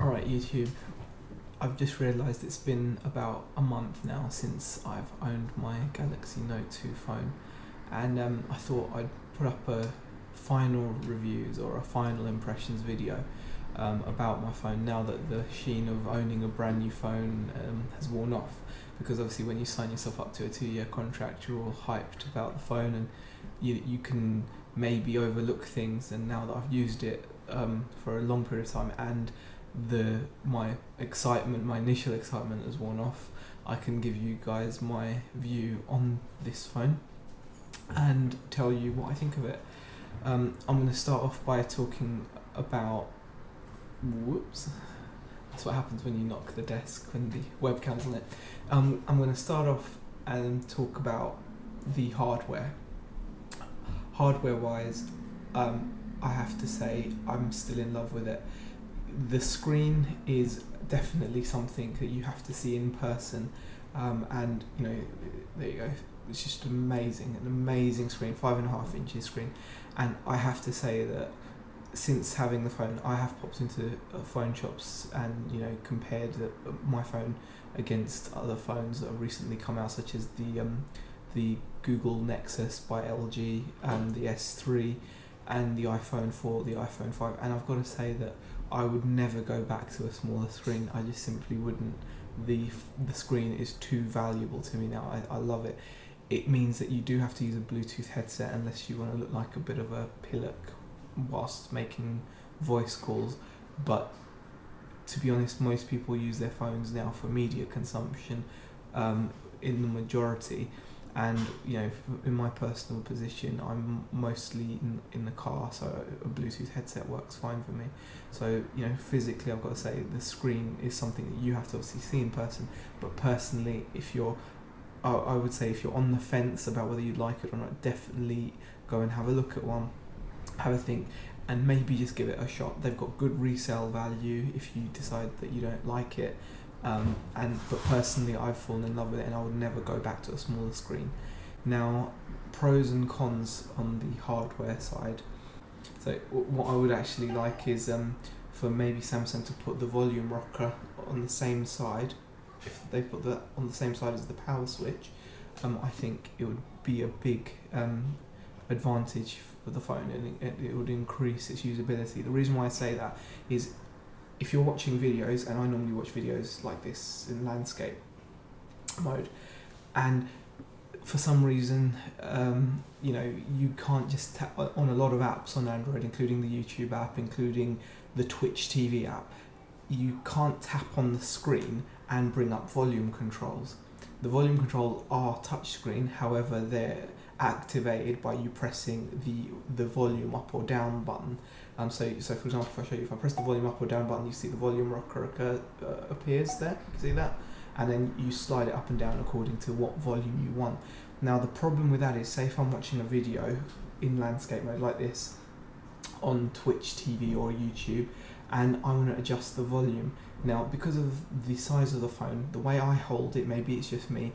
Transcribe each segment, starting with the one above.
Alright YouTube, I've just realised it's been about a month now since I've owned my Galaxy Note 2 phone, and I thought I'd put up a final reviews or a final impressions video about my phone now that the sheen of owning a brand new phone has worn off, because obviously when you sign yourself up to a 2-year contract you're all hyped about the phone and you can maybe overlook things, and now that I've used it for a long period of time and my initial excitement has worn off, I can give you guys my view on this phone and tell you what I think of it. I'm going to start off by talking about, whoops, that's what happens when you knock the desk when the webcam's on it. I'm going to start off and talk about the hardware. Hardware wise, I have to say I'm still in love with it. The screen is definitely something that you have to see in person, and there you go, it's just amazing, an amazing screen, 5.5 inches screen. And I have to say that since having the phone, I have popped into phone shops and compared my phone against other phones that have recently come out, such as the Google Nexus by LG, the S3 and the iPhone 4, the iPhone 5, and I've got to say that I would never go back to a smaller screen. I just simply wouldn't. The screen is too valuable to me now. I love it. It means that you do have to use a Bluetooth headset unless you want to look like a bit of a pillock whilst making voice calls, but to be honest, most people use their phones now for media consumption in the majority. And in my personal position, I'm mostly in the car, so a Bluetooth headset works fine for me. So physically, I've got to say the screen is something that you have to obviously see in person. But personally, I would say if you're on the fence about whether you'd like it or not, definitely go and have a look at one, have a think, and maybe just give it a shot. They've got good resale value if you decide that you don't like it. But personally, I've fallen in love with it and I would never go back to a smaller screen. Now, pros and cons on the hardware side. So what I would actually like is for maybe Samsung to put the volume rocker on the same side. If they put that on the same side as the power switch, I think it would be a big advantage for the phone, and it would increase its usability. The reason why I say that is, if you're watching videos, and I normally watch videos like this in landscape mode, and for some reason, you can't just tap on a lot of apps on Android, including the YouTube app, including the Twitch TV app, you can't tap on the screen and bring up volume controls. The volume controls are touchscreen, however, they're activated by you pressing the volume up or down button. So for example, if I show you, if I press the volume up or down button, you see the volume rocker appears there. You can see that, and then you slide it up and down according to what volume you want. Now the problem with that is, say if I'm watching a video in landscape mode like this on Twitch TV or YouTube, and I want to adjust the volume. Now, because of the size of the phone, the way I hold it, maybe it's just me,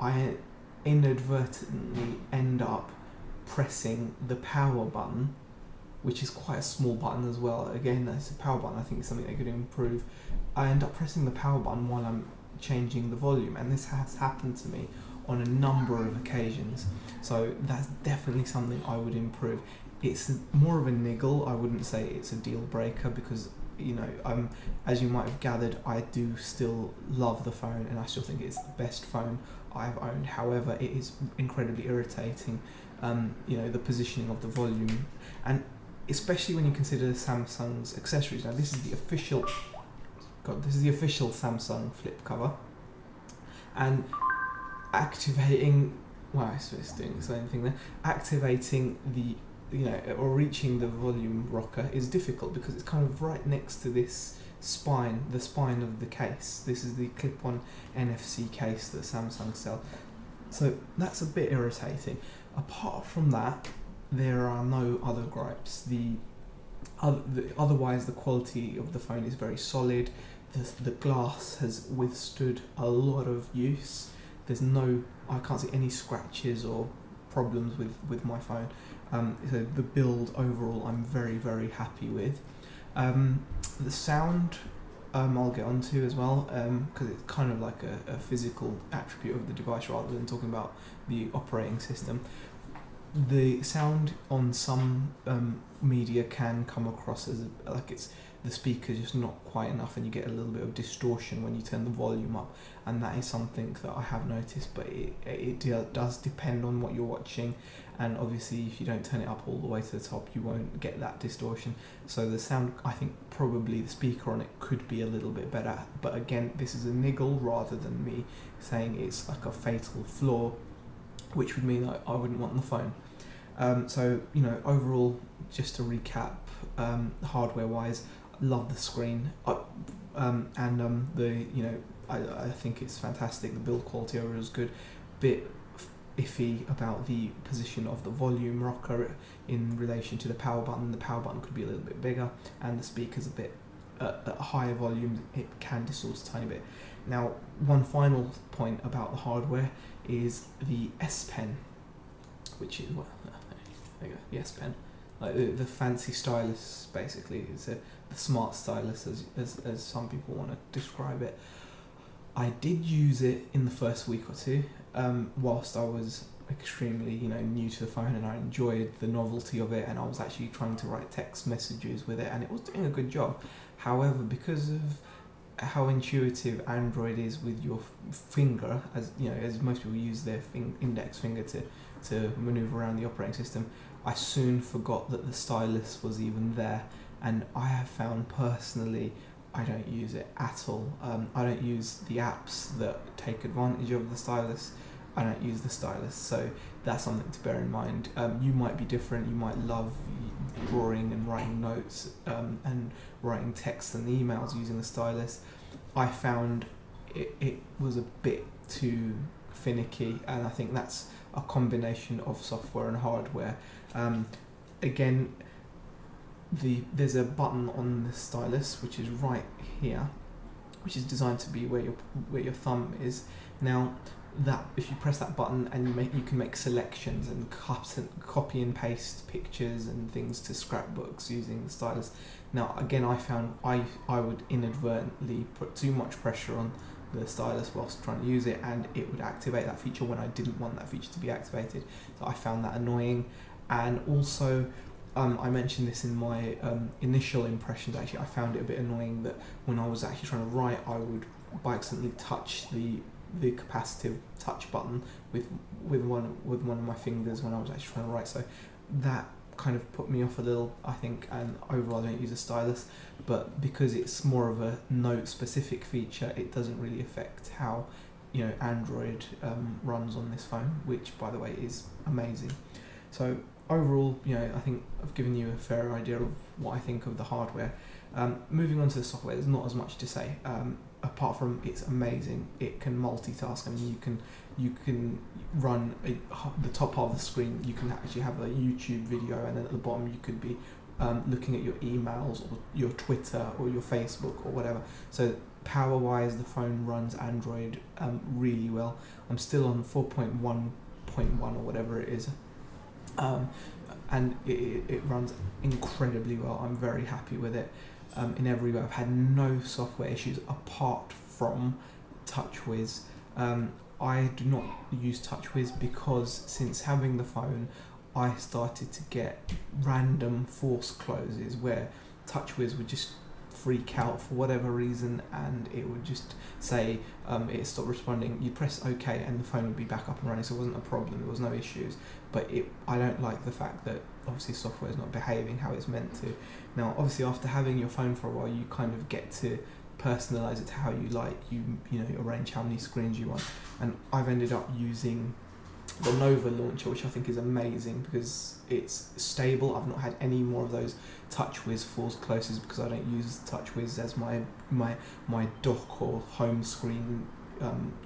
I inadvertently end up pressing the power button, which is quite a small button as well. Again, that's a power button, I think it's something they could improve. I end up pressing the power button while I'm changing the volume, and this has happened to me on a number of occasions. So that's definitely something I would improve. It's more of a niggle. I wouldn't say it's a deal breaker, because as you might have gathered, I do still love the phone and I still think it's the best phone I've owned. However, it is incredibly irritating, the positioning of the volume, and especially when you consider Samsung's accessories. Now this is the official Samsung flip cover, and activating, it's doing the same thing there, activating or reaching the volume rocker is difficult because it's kind of right next to this spine, the spine of the case. This is the clip-on NFC case that Samsung sell. So that's a bit irritating. Apart from that, there are no other gripes. Otherwise, the quality of the phone is very solid. The glass has withstood a lot of use. I can't see any scratches or problems with my phone. So the build overall, I'm very, very happy with. The sound I'll get onto as well, because it's kind of like a physical attribute of the device rather than talking about the operating system. The sound on some media can come across as like it's the speaker's just not quite enough, and you get a little bit of distortion when you turn the volume up, and that is something that I have noticed. But it does depend on what you're watching, and obviously if you don't turn it up all the way to the top, you won't get that distortion. So the sound, I think probably the speaker on it could be a little bit better, but again, this is a niggle rather than me saying it's like a fatal flaw, which would mean that I wouldn't want the phone. So, overall, just to recap, hardware wise, love the screen, and I think it's fantastic. The build quality overall is good. Bit iffy about the position of the volume rocker in relation to the power button. The power button could be a little bit bigger, and the speaker's a bit at higher volumes. It can distort a tiny bit. Now, one final point about the hardware is the S Pen, which is there you go, the S Pen, like the fancy stylus. Basically, it's the smart stylus, as some people want to describe it. I did use it in the first week or two, whilst I was extremely new to the phone, and I enjoyed the novelty of it, and I was actually trying to write text messages with it, and it was doing a good job. However, because of how intuitive Android is with your finger, as most people use their index finger to maneuver around the operating system, I soon forgot that the stylus was even there, and I have found personally I don't use it at all. I don't use the apps that take advantage of the stylus. I don't use the stylus, so that's something to bear in mind. You might be different. You might love drawing and writing notes, and writing text and emails using the stylus. I found it was a bit too finicky, and I think that's a combination of software and hardware. Again, there's a button on the stylus which is right here, which is designed to be where your thumb is. Now, that if you press that button and you can make selections and copy and paste pictures and things to scrapbooks using the stylus. Now, again, I found I would inadvertently put too much pressure on the stylus whilst trying to use it, and it would activate that feature when I didn't want that feature to be activated. So I found that annoying. And also, I mentioned this in my initial impressions. Actually, I found it a bit annoying that when I was actually trying to write, I would by accidentally touch the capacitive touch button with one of my fingers when I was actually trying to write. So that kind of put me off a little, I think. And overall, I don't use a stylus, but because it's more of a note specific feature, it doesn't really affect how Android runs on this phone, which by the way is amazing. So overall, I think I've given you a fair idea of what I think of the hardware. Moving on to the software, there's not as much to say. Apart from it's amazing, it can multitask. I mean, you can run the top half of the screen. You can actually have a YouTube video, and then at the bottom you could be looking at your emails or your Twitter or your Facebook or whatever. So power-wise, the phone runs Android really well. I'm still on 4.1.1 or whatever it is. And it runs incredibly well. I'm very happy with it in every way. I've had no software issues apart from TouchWiz. I do not use TouchWiz because since having the phone, I started to get random force closes where TouchWiz would just freak out for whatever reason, and it would just say it stopped responding. You press OK and the phone would be back up and running, so it wasn't a problem, there was no issues. But I don't like the fact that obviously software is not behaving how it's meant to. Now, obviously, after having your phone for a while, you kind of get to personalize it to how you like. You arrange how many screens you want, and I've ended up using the Nova launcher, which I think is amazing because it's stable. I've not had any more of those TouchWiz force closes because I don't use TouchWiz as my dock or home screen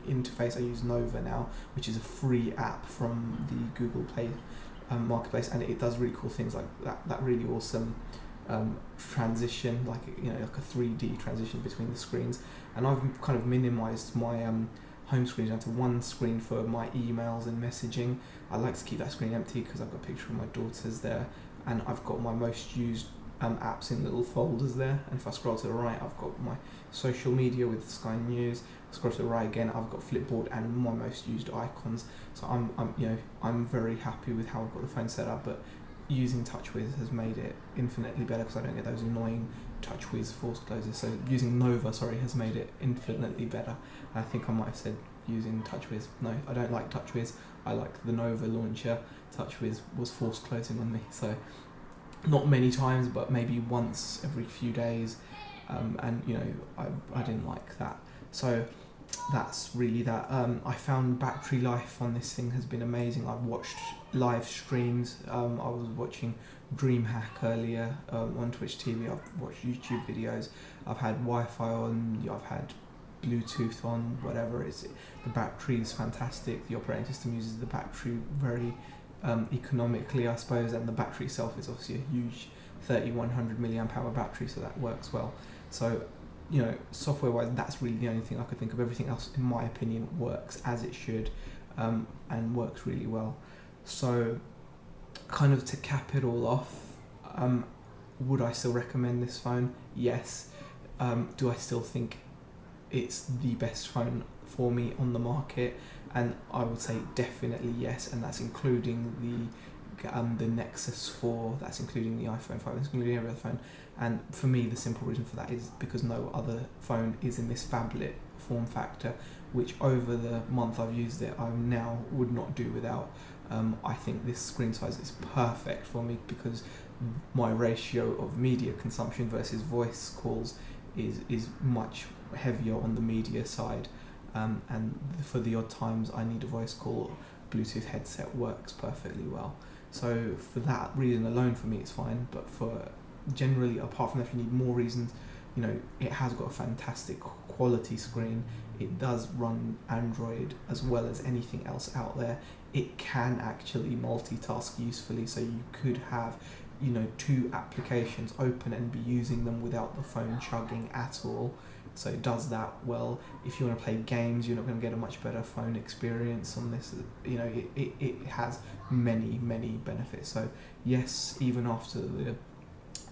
interface. I use Nova now, which is a free app from the Google Play marketplace, and it does really cool things like that really awesome transition, like a 3D transition between the screens. And I've kind of minimized my home screen down to one screen for my emails and messaging. I like to keep that screen empty because I've got a picture of my daughters there, and I've got my most used apps in little folders there, and if I scroll to the right, I've got my social media with Sky News. Scroll to the right again, I've got Flipboard and my most used icons. So I'm very happy with how I've got the phone set up. But using TouchWiz has made it infinitely better because I don't get those annoying TouchWiz force closes. So using Nova, has made it infinitely better. I think I might have said using TouchWiz. No, I don't like TouchWiz. I like the Nova launcher. TouchWiz was force closing on me, so not many times, but maybe once every few days, and I didn't like that. So that's really that. I found battery life on this thing has been amazing. I've watched live streams. I was watching DreamHack earlier on Twitch TV. I've watched YouTube videos. I've had Wi-Fi on. I've had Bluetooth on. Whatever it is, the battery is fantastic. The operating system uses the battery very economically, I suppose, and the battery itself is obviously a huge 3100 milliamp hour battery, so that works well. So software wise, that's really the only thing I could think of. Everything else, in my opinion, works as it should, and works really well. So kind of to cap it all off, would I still recommend this phone? Yes. Do I still think it's the best phone for me on the market? And I would say definitely yes, and that's including the Nexus 4, that's including the iPhone 5, that's including every other phone. And for me, the simple reason for that is because no other phone is in this phablet form factor, which over the month I've used it, I now would not do without. I think this screen size is perfect for me because my ratio of media consumption versus voice calls is much heavier on the media side. And for the odd times I need a voice call, Bluetooth headset works perfectly well. So for that reason alone, for me it's fine. But for generally, apart from that, if you need more reasons, it has got a fantastic quality screen. It does run Android as well as anything else out there. It can actually multitask usefully, so you could have two applications open and be using them without the phone chugging at all. So it does that well. If you want to play games, you're not going to get a much better phone experience on this. It has many benefits. So yes, even after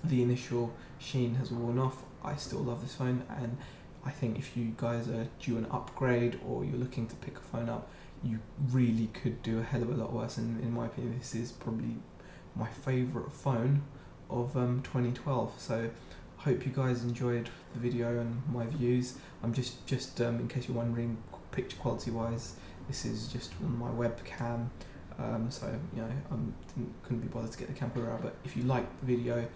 the initial sheen has worn off, I still love this phone. And I think if you guys are due an upgrade or you're looking to pick a phone up, you really could do a hell of a lot worse. And in my opinion, this is probably my favourite phone of 2012. So hope you guys enjoyed the video and my views. I'm just in case you're wondering, picture quality wise, this is just on my webcam. So I couldn't be bothered to get the camera out. But if you liked the video,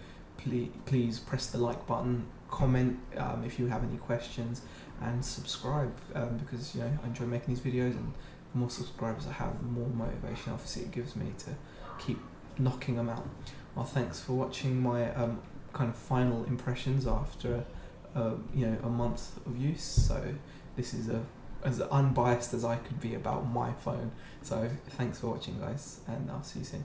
please press the like button, comment if you have any questions, and subscribe because I enjoy making these videos, and the more subscribers I have, the more motivation obviously it gives me to keep knocking them out. Well, thanks for watching my kind of final impressions after a month of use. So this is as unbiased as I could be about my phone. So thanks for watching, guys, and I'll see you soon.